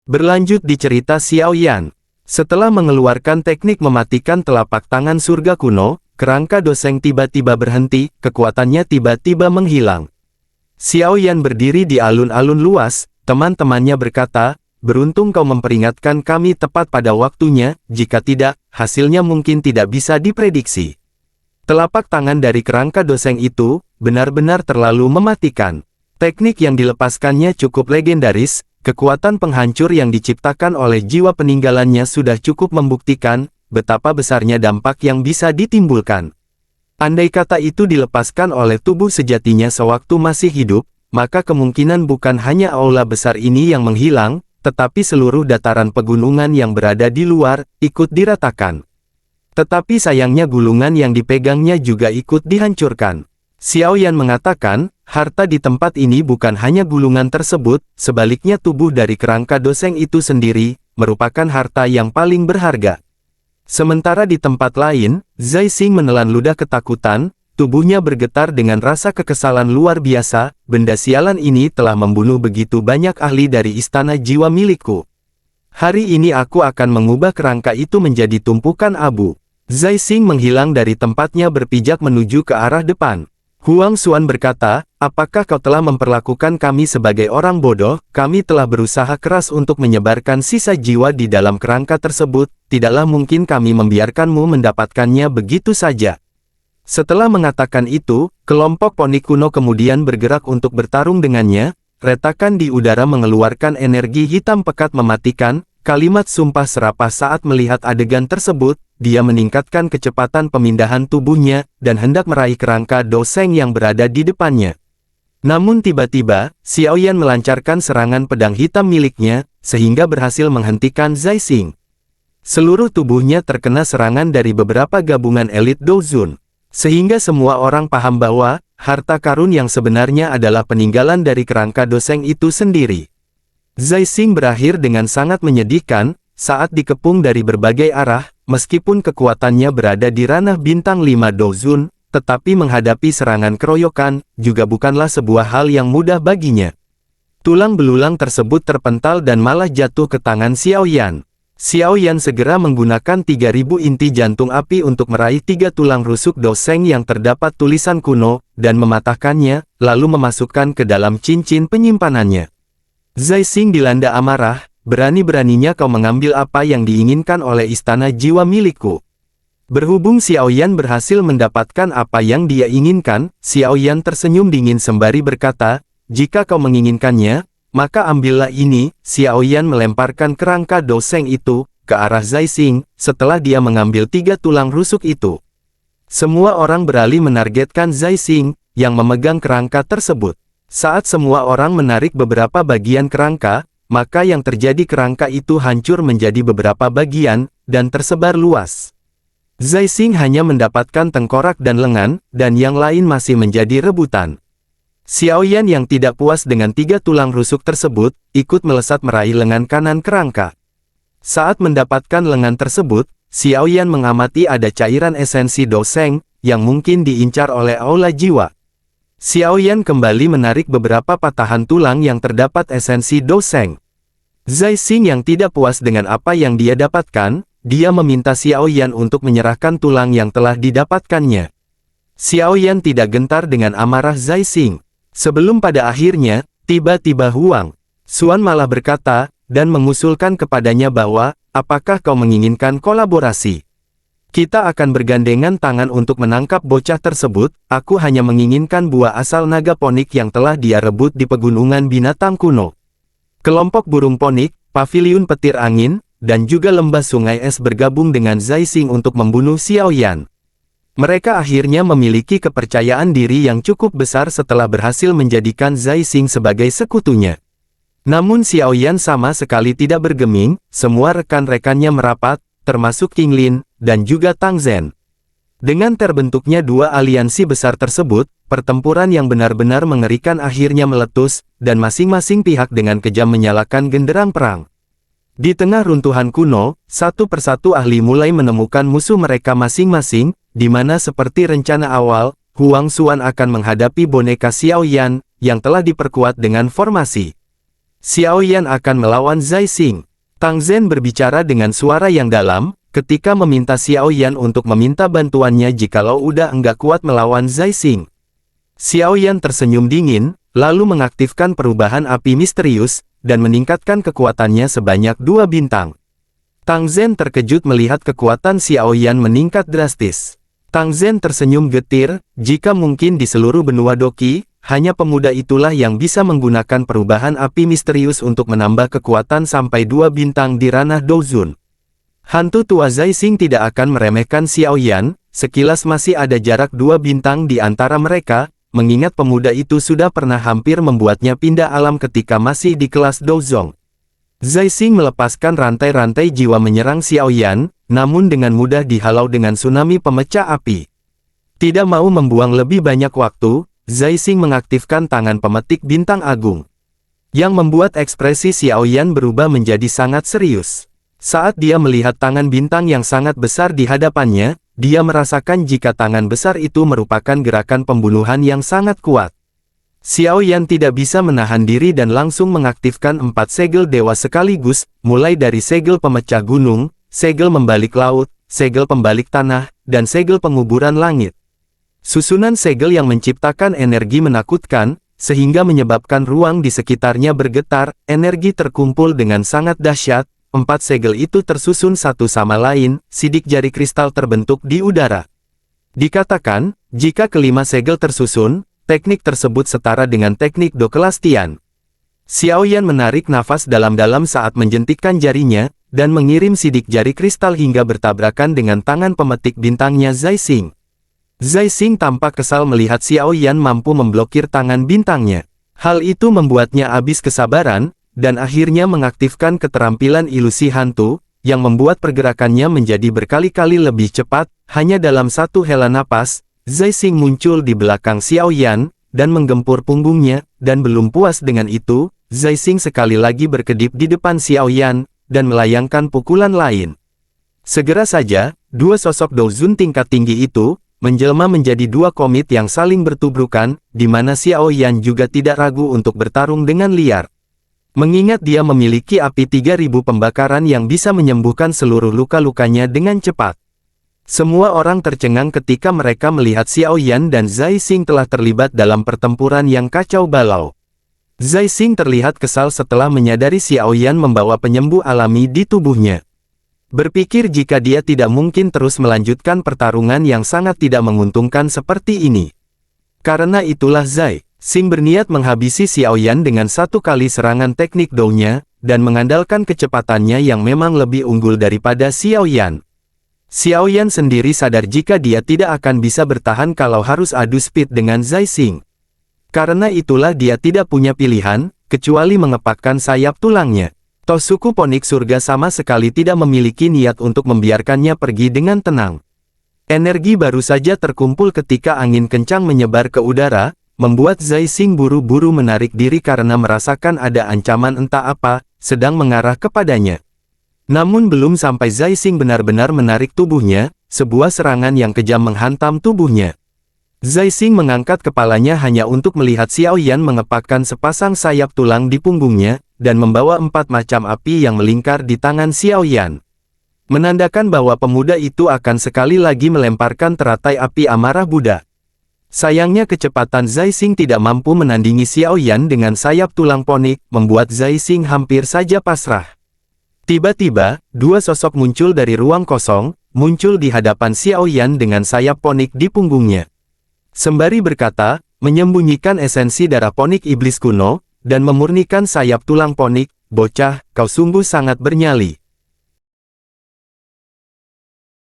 Berlanjut di cerita Xiao Yan. Setelah mengeluarkan teknik mematikan telapak tangan surga kuno, kerangka Doseng tiba-tiba berhenti, kekuatannya tiba-tiba menghilang. Xiao Yan berdiri di alun-alun luas, teman-temannya berkata, "Beruntung kau memperingatkan kami tepat pada waktunya, jika tidak, hasilnya mungkin tidak bisa diprediksi." Telapak tangan dari kerangka Doseng itu, benar-benar terlalu mematikan. Teknik yang dilepaskannya cukup legendaris, kekuatan penghancur yang diciptakan oleh jiwa peninggalannya sudah cukup membuktikan, betapa besarnya dampak yang bisa ditimbulkan. Andai kata itu dilepaskan oleh tubuh sejatinya sewaktu masih hidup, maka kemungkinan bukan hanya aula besar ini yang menghilang, tetapi seluruh dataran pegunungan yang berada di luar, ikut diratakan. Tetapi sayangnya gulungan yang dipegangnya juga ikut dihancurkan. Xiao Yan mengatakan, harta di tempat ini bukan hanya gulungan tersebut, sebaliknya tubuh dari kerangka Doseng itu sendiri, merupakan harta yang paling berharga. Sementara di tempat lain, Zai Xing menelan ludah ketakutan, tubuhnya bergetar dengan rasa kekesalan luar biasa, benda sialan ini telah membunuh begitu banyak ahli dari istana jiwa milikku. Hari ini aku akan mengubah kerangka itu menjadi tumpukan abu. Zai Xing menghilang dari tempatnya berpijak menuju ke arah depan. Huang Xuan berkata, "Apakah kau telah memperlakukan kami sebagai orang bodoh? Kami telah berusaha keras untuk menyebarkan sisa jiwa di dalam kerangka tersebut, tidaklah mungkin kami membiarkanmu mendapatkannya begitu saja." Setelah mengatakan itu, kelompok poni kuno kemudian bergerak untuk bertarung dengannya. Retakan di udara mengeluarkan energi hitam pekat mematikan. Kalimat sumpah serapah saat melihat adegan tersebut, dia meningkatkan kecepatan pemindahan tubuhnya, dan hendak meraih kerangka Doseng yang berada di depannya. Namun tiba-tiba, Xiao Yan melancarkan serangan pedang hitam miliknya, sehingga berhasil menghentikan Zai Xing. Seluruh tubuhnya terkena serangan dari beberapa gabungan elit Douzun. Sehingga semua orang paham bahwa, harta karun yang sebenarnya adalah peninggalan dari kerangka Doseng itu sendiri. Zai Xing berakhir dengan sangat menyedihkan, saat dikepung dari berbagai arah, meskipun kekuatannya berada di ranah bintang 5 Douzun, tetapi menghadapi serangan keroyokan, juga bukanlah sebuah hal yang mudah baginya. Tulang belulang tersebut terpental dan malah jatuh ke tangan Xiao Yan. Xiao Yan segera menggunakan 3000 inti jantung api untuk meraih 3 tulang rusuk Doseng yang terdapat tulisan kuno, dan mematahkannya, lalu memasukkan ke dalam cincin penyimpanannya. Zai Xing dilanda amarah, "Berani-beraninya kau mengambil apa yang diinginkan oleh istana jiwa milikku." Berhubung Xiao Yan berhasil mendapatkan apa yang dia inginkan, Xiao Yan tersenyum dingin sembari berkata, "Jika kau menginginkannya, maka ambillah ini." Xiao Yan melemparkan kerangka Doseng itu ke arah Zai Xing, setelah dia mengambil 3 tulang rusuk itu. Semua orang beralih menargetkan Zai Xing, yang memegang kerangka tersebut. Saat semua orang menarik beberapa bagian kerangka, maka yang terjadi kerangka itu hancur menjadi beberapa bagian, dan tersebar luas. Zai Xing hanya mendapatkan tengkorak dan lengan, dan yang lain masih menjadi rebutan. Xiao Yan yang tidak puas dengan 3 tulang rusuk tersebut, ikut melesat meraih lengan kanan kerangka. Saat mendapatkan lengan tersebut, Xiao Yan mengamati ada cairan esensi Doseng, yang mungkin diincar oleh aula jiwa. Xiao Yan kembali menarik beberapa patahan tulang yang terdapat esensi Doseng. Zai Xing yang tidak puas dengan apa yang dia dapatkan, dia meminta Xiao Yan untuk menyerahkan tulang yang telah didapatkannya. Xiao Yan tidak gentar dengan amarah Zai Xing. Sebelum pada akhirnya, tiba-tiba Huang Xuan malah berkata, dan mengusulkan kepadanya bahwa, "Apakah kau menginginkan kolaborasi? Kita akan bergandengan tangan untuk menangkap bocah tersebut. Aku hanya menginginkan buah asal naga ponik yang telah dia rebut di pegunungan binatang kuno." Kelompok burung ponik, paviliun petir angin, dan juga lembah sungai es bergabung dengan Zai Xing untuk membunuh Xiao Yan. Mereka akhirnya memiliki kepercayaan diri yang cukup besar setelah berhasil menjadikan Zai Xing sebagai sekutunya. Namun Xiao Yan sama sekali tidak bergeming, semua rekan-rekannya merapat, termasuk King Lin, dan juga Tang Zhen. Dengan terbentuknya 2 aliansi besar tersebut, pertempuran yang benar-benar mengerikan akhirnya meletus, dan masing-masing pihak dengan kejam menyalakan genderang perang. Di tengah runtuhan kuno, satu persatu ahli mulai menemukan musuh mereka masing-masing, di mana seperti rencana awal, Huang Xuan akan menghadapi boneka Xiao Yan, yang telah diperkuat dengan formasi. Xiao Yan akan melawan Zai Xing. Tang Zhen berbicara dengan suara yang dalam, ketika meminta Xiao Yan untuk meminta bantuannya jikalau udah enggak kuat melawan Zai Xing. Xiao Yan tersenyum dingin, lalu mengaktifkan perubahan api misterius, dan meningkatkan kekuatannya sebanyak 2 bintang. Tang Zhen terkejut melihat kekuatan Xiao Yan meningkat drastis. Tang Zhen tersenyum getir, jika mungkin di seluruh benua Doqi, hanya pemuda itulah yang bisa menggunakan perubahan api misterius untuk menambah kekuatan sampai 2 bintang di ranah Douzun. Hantu tua Zai Xing tidak akan meremehkan Xiao Yan, sekilas masih ada jarak 2 bintang di antara mereka, mengingat pemuda itu sudah pernah hampir membuatnya pindah alam ketika masih di kelas Douzong. Zai Xing melepaskan rantai-rantai jiwa menyerang Xiao Yan, namun dengan mudah dihalau dengan tsunami pemecah api. Tidak mau membuang lebih banyak waktu, Zai Xing mengaktifkan tangan pemetik bintang agung, yang membuat ekspresi Xiao Yan berubah menjadi sangat serius. Saat dia melihat tangan bintang yang sangat besar di hadapannya, dia merasakan jika tangan besar itu merupakan gerakan pembunuhan yang sangat kuat. Xiao Yan tidak bisa menahan diri dan langsung mengaktifkan 4 segel dewa sekaligus, mulai dari segel pemecah gunung, segel membalik laut, segel pembalik tanah, dan segel penguburan langit. Susunan segel yang menciptakan energi menakutkan, sehingga menyebabkan ruang di sekitarnya bergetar, energi terkumpul dengan sangat dahsyat. 4 segel itu tersusun satu sama lain, sidik jari kristal terbentuk di udara. Dikatakan, jika kelima segel tersusun, teknik tersebut setara dengan teknik Do kelas Tian. Xiao Yan menarik nafas dalam-dalam saat menjentikkan jarinya, dan mengirim sidik jari kristal hingga bertabrakan dengan tangan pemetik bintangnya Zai Xing. Zai Xing tampak kesal melihat Xiao Yan mampu memblokir tangan bintangnya. Hal itu membuatnya habis kesabaran, dan akhirnya mengaktifkan keterampilan ilusi hantu, yang membuat pergerakannya menjadi berkali-kali lebih cepat. Hanya dalam satu hela napas, Zai Xing muncul di belakang Xiao Yan, dan menggempur punggungnya, dan belum puas dengan itu, Zai Xing sekali lagi berkedip di depan Xiao Yan, dan melayangkan pukulan lain. Segera saja, 2 sosok Douzun tingkat tinggi itu, menjelma menjadi 2 komit yang saling bertubrukan, di mana Xiao Yan juga tidak ragu untuk bertarung dengan liar. Mengingat dia memiliki api 3000 pembakaran yang bisa menyembuhkan seluruh luka-lukanya dengan cepat. Semua orang tercengang ketika mereka melihat Xiao Yan dan Zai Xing telah terlibat dalam pertempuran yang kacau balau. Zai Xing terlihat kesal setelah menyadari Xiao Yan membawa penyembuh alami di tubuhnya. Berpikir jika dia tidak mungkin terus melanjutkan pertarungan yang sangat tidak menguntungkan seperti ini. Karena itulah Zai Xing berniat menghabisi Xiao Yan dengan 1 kali serangan teknik Dou-nya, dan mengandalkan kecepatannya yang memang lebih unggul daripada Xiao Yan. Xiao Yan sendiri sadar jika dia tidak akan bisa bertahan kalau harus adu speed dengan Zai Xing. Karena itulah dia tidak punya pilihan, kecuali mengepakkan sayap tulangnya. Toh suku Ponik Surga sama sekali tidak memiliki niat untuk membiarkannya pergi dengan tenang. Energi baru saja terkumpul ketika angin kencang menyebar ke udara, membuat Zai Xing buru-buru menarik diri karena merasakan ada ancaman entah apa, sedang mengarah kepadanya. Namun belum sampai Zai Xing benar-benar menarik tubuhnya, sebuah serangan yang kejam menghantam tubuhnya. Zai Xing mengangkat kepalanya hanya untuk melihat Xiao Yan mengepakkan sepasang sayap tulang di punggungnya, dan membawa 4 macam api yang melingkar di tangan Xiao Yan. Menandakan bahwa pemuda itu akan sekali lagi melemparkan teratai api amarah Buddha. Sayangnya kecepatan Zai Xing tidak mampu menandingi Xiao Yan dengan sayap tulang ponik, membuat Zai Xing hampir saja pasrah. Tiba-tiba, 2 sosok muncul dari ruang kosong, muncul di hadapan Xiao Yan dengan sayap ponik di punggungnya. Sembari berkata, menyembunyikan esensi darah ponik iblis kuno, dan memurnikan sayap tulang ponik, bocah, kau sungguh sangat bernyali.